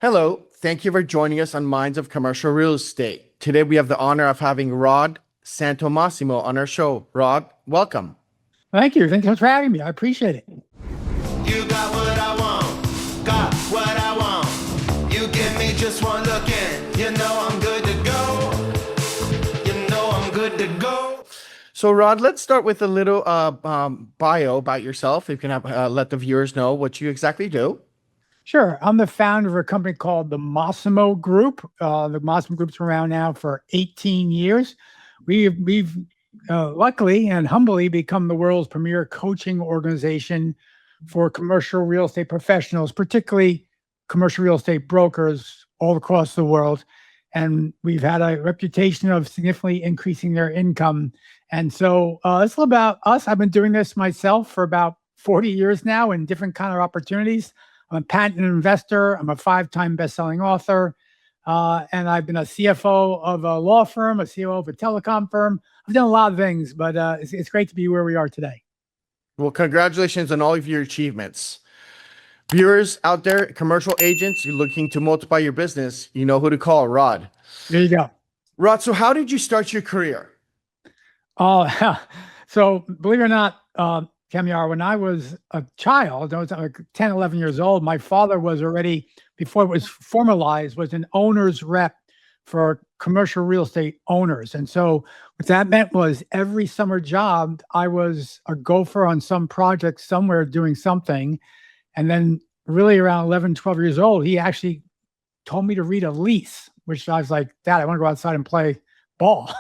Hello, thank you for joining us on Minds of Commercial Real Estate. Today we have the honor of having Rod Santomassimo on our show. Rod, welcome. Thank you. Thank you for having me. I appreciate it. You got what I want, got what I want. You give me just one look and you know I'm good to go. You know I'm good to go. So, Rod, let's start with a little bio about yourself. If you can let the viewers know what you exactly do. Sure. I'm the founder of a company called the Massimo Group. The Massimo Group's been around now for 18 years. We've luckily and humbly become the world's premier coaching organization for commercial real estate professionals, particularly commercial real estate brokers all across the world. And we've had a reputation of significantly increasing their income. And so it's all about us. I've been doing this myself for about 40 years now in different kind of opportunities. I'm a patent investor. I'm a 5-time best-selling author. And I've been a CFO of a law firm, a COO of a telecom firm. I've done a lot of things, but it's great to be where we are today. Well, congratulations on all of your achievements. Viewers out there, commercial agents, you're looking to multiply your business, you know who to call, Rod. There you go. Rod, so how did you start your career? Oh, so believe it or not, Kamiar, when I was a child, I was like 10, 11 years old, my father was already, before it was formalized, was an owner's rep for commercial real estate owners. And so what that meant was every summer job, I was a gopher on some project somewhere doing something. And then really around 11, 12 years old, he actually told me to read a lease, which I was like, Dad, I want to go outside and play ball.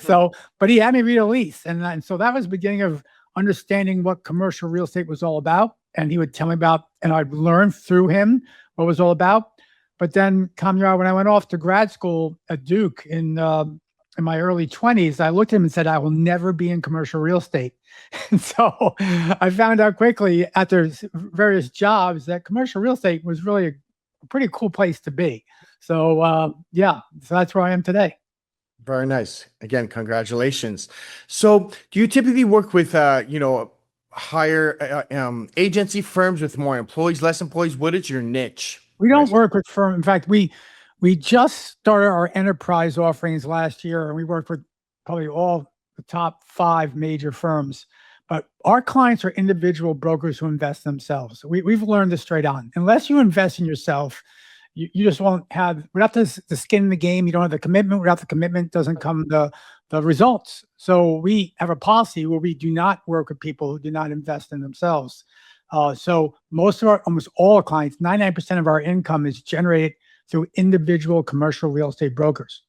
So, but he had me read a lease. And so that was the beginning of understanding what commercial real estate was all about. And he would tell me about, and I'd learn through him what it was all about. But then, Kamyar, when I went off to grad school at Duke in my early 20s, I looked at him and said, I will never be in commercial real estate. And so I found out quickly after various jobs that commercial real estate was really a pretty cool place to be. So yeah, so that's where I am today. Very nice. Again, congratulations. So do you typically work with, higher agency firms with more employees, less employees? What is your niche? We don't work with firms. In fact, we just started our enterprise offerings last year, and we worked with probably all the top 5 major firms. But our clients are individual brokers who invest themselves. We've learned this straight on. Unless you invest in yourself, you just won't have, without the skin in the game, you don't have the commitment. Without the commitment doesn't come the results. So we have a policy where we do not work with people who do not invest in themselves. So almost all our clients, 99% of our income is generated through individual commercial real estate brokers.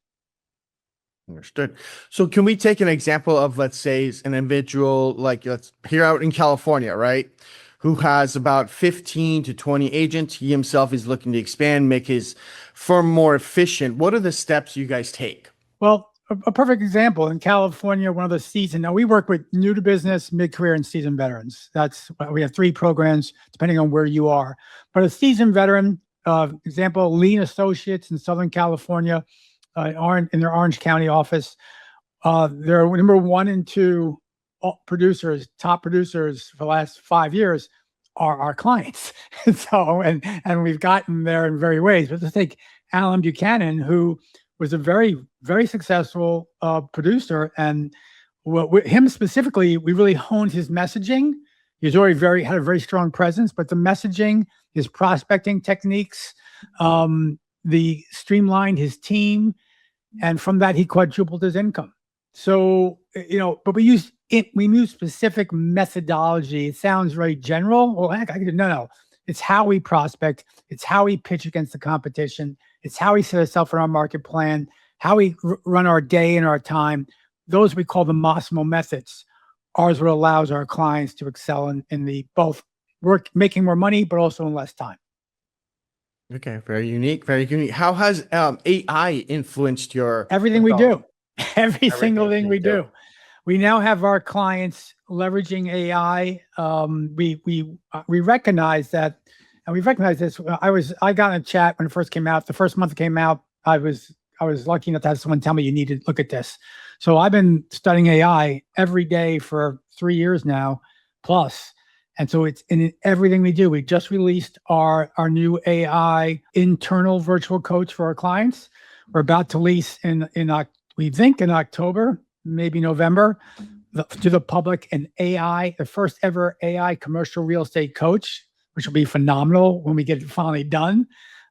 Understood. So can we take an example of, let's say, an individual, like let's here out in California, right? Who has about 15 to 20 agents. He himself is looking to expand, make his firm more efficient. What are the steps you guys take? Well, a perfect example in California, one of the seasoned, now we work with new to business, mid-career, and seasoned veterans. We have 3 programs depending on where you are. But a seasoned veteran, example, Lean Associates in Southern California, in their Orange County office, they're number 1 and 2 producers, top producers for the last 5 years are our clients. So, and we've gotten there in various ways. But let's take Alan Buchanan, who was a very, very successful producer. And with him specifically, we really honed his messaging. He's already had a very strong presence, but the messaging, his prospecting techniques, the streamlined his team. And from that, he quadrupled his income. So, but we use specific methodology. It sounds very general. Well, heck, no. It's how we prospect. It's how we pitch against the competition. It's how we set ourselves on our market plan, how we run our day and our time. Those we call the Massimo methods. Ours what allows our clients to excel in the both work, making more money, but also in less time. Okay, very unique, very unique. How has AI influenced your everything we do? Every single thing we do. We now have our clients leveraging AI. We recognize that, and we've recognized this. I got in a chat when it first came out. The first month it came out, I was lucky enough to have someone tell me you need to look at this. So I've been studying AI every day for 3 years now, plus, And so it's in everything we do. We just released our new AI internal virtual coach for our clients. We're about to release we think in October, maybe November, to the public the first ever AI commercial real estate coach, which will be phenomenal when we get it finally done.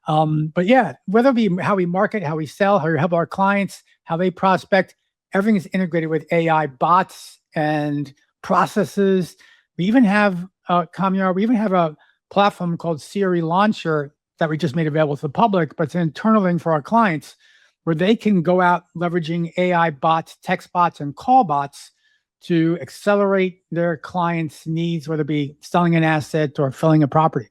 But yeah, whether it be how we market, how we sell, how we help our clients, how they prospect, everything is integrated with AI bots and processes. We even have we even have a platform called Siri Launcher that we just made available to the public, but it's an internal thing for our clients where they can go out leveraging AI bots, text bots, and call bots to accelerate their clients' needs, whether it be selling an asset or filling a property.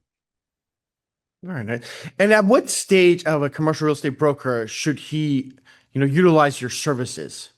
Very nice. And at what stage of a commercial real estate broker should he, utilize your services?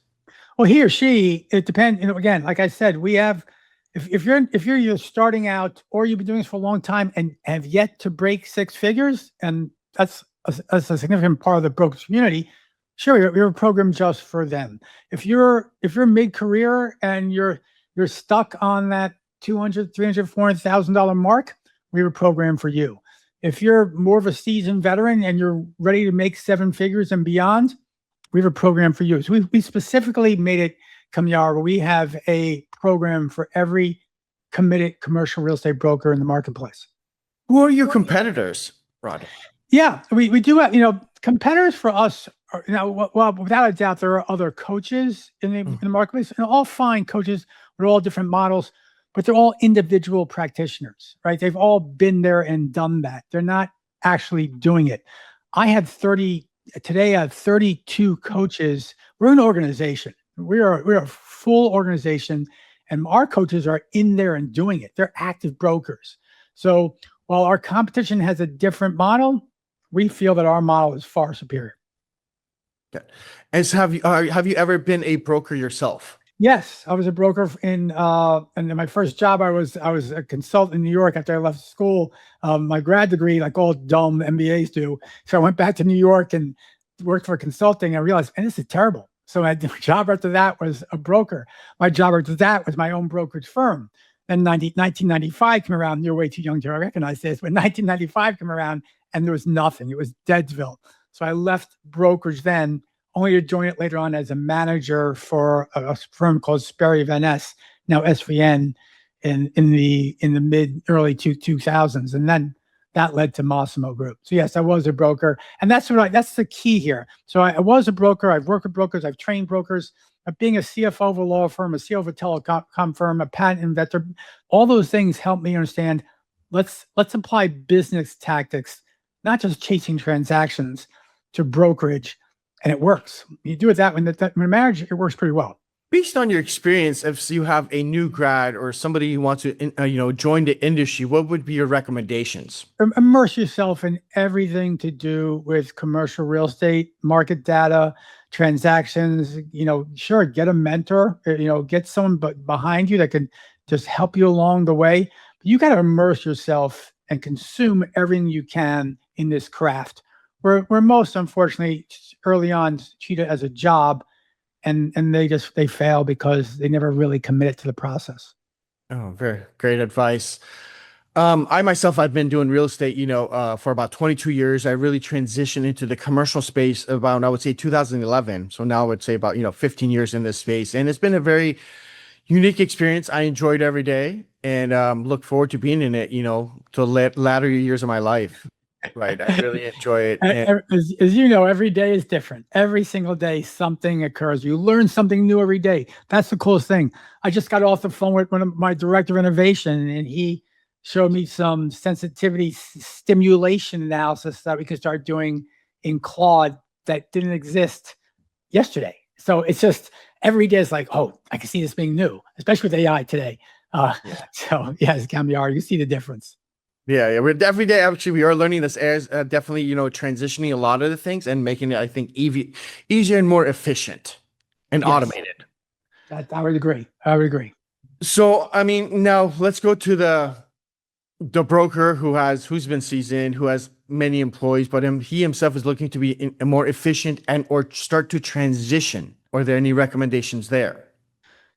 Well, he or she, it depends. Again, like I said, we have, if you're starting out or you've been doing this for a long time and have yet to break six figures, and that's a significant part of the broker community, sure, we have a program just for them. If you're mid-career and you're stuck on that $200,000, $300,000, $400,000 mark, we have a program for you. If you're more of a seasoned veteran and you're ready to make seven figures and beyond, we have a program for you. So we specifically made it, Kamyar, where we have a program for every committed commercial real estate broker in the marketplace. Who are your competitors, Rod? Yeah, we do have, competitors for us are, well, without a doubt, there are other coaches in the marketplace, and all fine coaches. They're all different models, but they're all individual practitioners, right? They've all been there and done that. They're not actually doing it. I have 32 coaches. We're an organization. We're a full organization, and our coaches are in there and doing it. They're active brokers. So while our competition has a different model, we feel that our model is far superior. Okay. And so have you ever been a broker yourself? Yes, I was a broker in my first job. I was a consultant in New York after I left school. My grad degree, like all dumb MBAs do. So I went back to New York and worked for consulting. I realized, man, this is terrible. So my job after that was a broker. My job after that was my own brokerage firm. Then 1995 came around. You're way too young to recognize this, but 1995 came around and there was nothing. It was Deadsville. So I left brokerage then, only to join it later on as a manager for a firm called Sperry Van Ness, now SVN, in the early 2000s, and then that led to Massimo Group. So yes, I was a broker, and that's the key here. So I was a broker. I've worked with brokers. I've trained brokers. Being a CFO of a law firm, a CEO of a telecom firm, a patent inventor, all those things help me understand. Let's apply business tactics, not just chasing transactions, to brokerage. And it works. You do it that when marriage, it works pretty well. Based on your experience, if you have a new grad or somebody who wants to, join the industry, what would be your recommendations? Immerse yourself in everything to do with commercial real estate, market data, transactions. Sure, get a mentor. Get someone behind you that can just help you along the way. But you got to immerse yourself and consume everything you can in this craft. We're most, unfortunately, early on treat it as a job, and they fail because they never really committed to the process. Oh, very great advice. I've been doing real estate, for about 22 years. I really transitioned into the commercial space about, I would say 2011. So now I would say about, 15 years in this space. And it's been a very unique experience. I enjoyed every day and look forward to being in it, to latter years of my life. Right. I really enjoy it. As you know, every day is different. Every single day, something occurs. You learn something new every day. That's the coolest thing. I just got off the phone with one of my director of innovation, and he showed me some sensitivity stimulation analysis that we could start doing in Claude that didn't exist yesterday. So it's just every day is like, oh, I can see this being new, especially with AI today. So yes, Kamyar, you see the difference. Yeah. We're every day. Actually, we are learning this as definitely, transitioning a lot of the things and making it, I think, easier and more efficient and automated. I would agree. So, I mean, now let's go to the broker who's been seasoned, who has many employees, but he himself is looking to be more efficient or start to transition. Are there any recommendations there?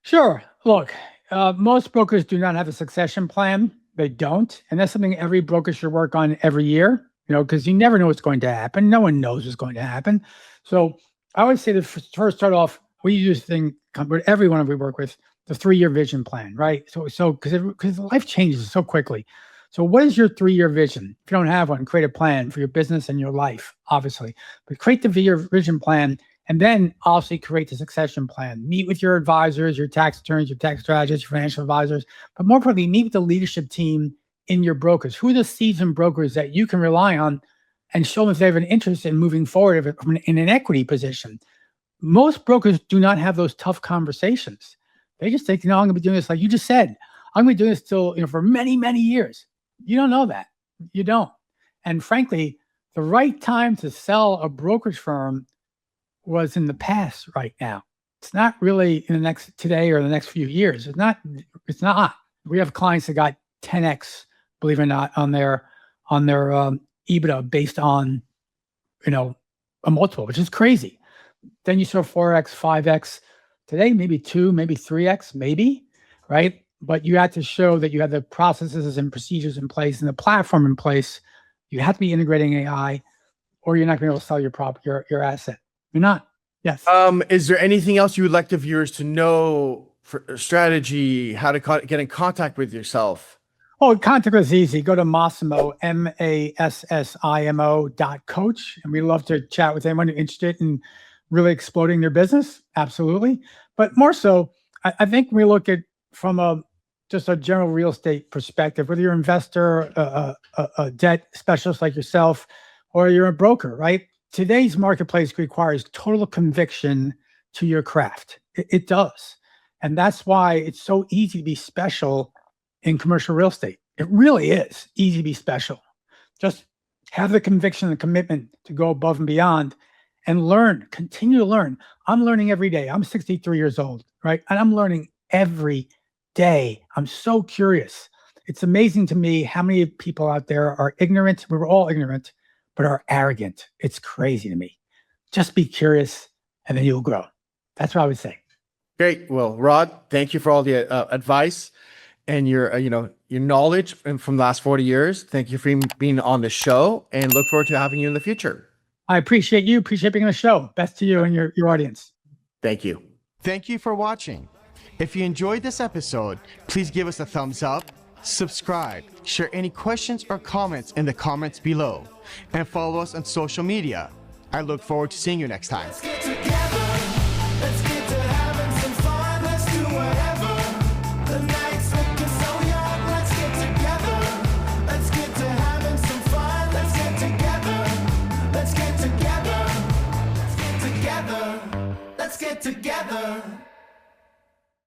Sure. Look, most brokers do not have a succession plan. they don't. And that's something every broker should work on every year, because you never know what's going to happen. No one knows what's going to happen. So I always say that first start off, we use this thing with everyone we work with, the 3-year vision plan, right? So because life changes so quickly. So what is your 3-year vision? If you don't have one, create a plan for your business and your life, obviously. But create the vision plan, and then obviously create the succession plan. Meet with your advisors, your tax attorneys, your tax strategists, your financial advisors. But more importantly, meet with the leadership team in your brokers. Who are the seasoned brokers that you can rely on, and show them if they have an interest in moving forward in an equity position. Most brokers do not have those tough conversations. They just think, I'm going to be doing this, like you just said. I'm going to be doing this till, for many, many years. You don't know that. You don't. And frankly, the right time to sell a brokerage firm was in the past right now. It's not really in today or the next few years. It's not. We have clients that got 10x, believe it or not, on their EBITDA based on, a multiple, which is crazy. Then you saw 4x, 5x. Today, maybe 2, maybe 3x, maybe, right? But you had to show that you had the processes and procedures in place and the platform in place. You have to be integrating AI, or you're not going to be able to sell your asset. You're not. Yes. Is there anything else you would like the viewers to know for strategy, how to get in contact with yourself? Oh, contact us easy. Go to Massimo, MASSIMO.coach. And we love to chat with anyone who's interested in really exploding their business. Absolutely. But more so, I think we look at from just a general real estate perspective, whether you're an investor, a debt specialist like yourself, or you're a broker, right? Today's marketplace requires total conviction to your craft. It does. And that's why it's so easy to be special in commercial real estate. It really is easy to be special. Just have the conviction and commitment to go above and beyond and learn, continue to learn. I'm learning every day. I'm 63 years old, right? And I'm learning every day. I'm so curious. It's amazing to me how many people out there are ignorant. We were all ignorant, but are arrogant. It's crazy to me. Just be curious, and then you'll grow. That's what I would say. Great. Well, Rod, thank you for all the advice and your knowledge from the last 40 years. Thank you for being on the show, and look forward to having you in the future. I appreciate you. Appreciate being on the show. Best to you and your audience. Thank you. Thank you for watching. If you enjoyed this episode, please give us a thumbs up, subscribe, share any questions or comments in the comments below, and follow us on social media. I look forward to seeing you next time. Let's get together. Let's get to having some fun. Let's do whatever. The night's looking so young. Let's get together. Let's get to having some fun. Let's get together. Let's get together. Let's get together. Let's get together.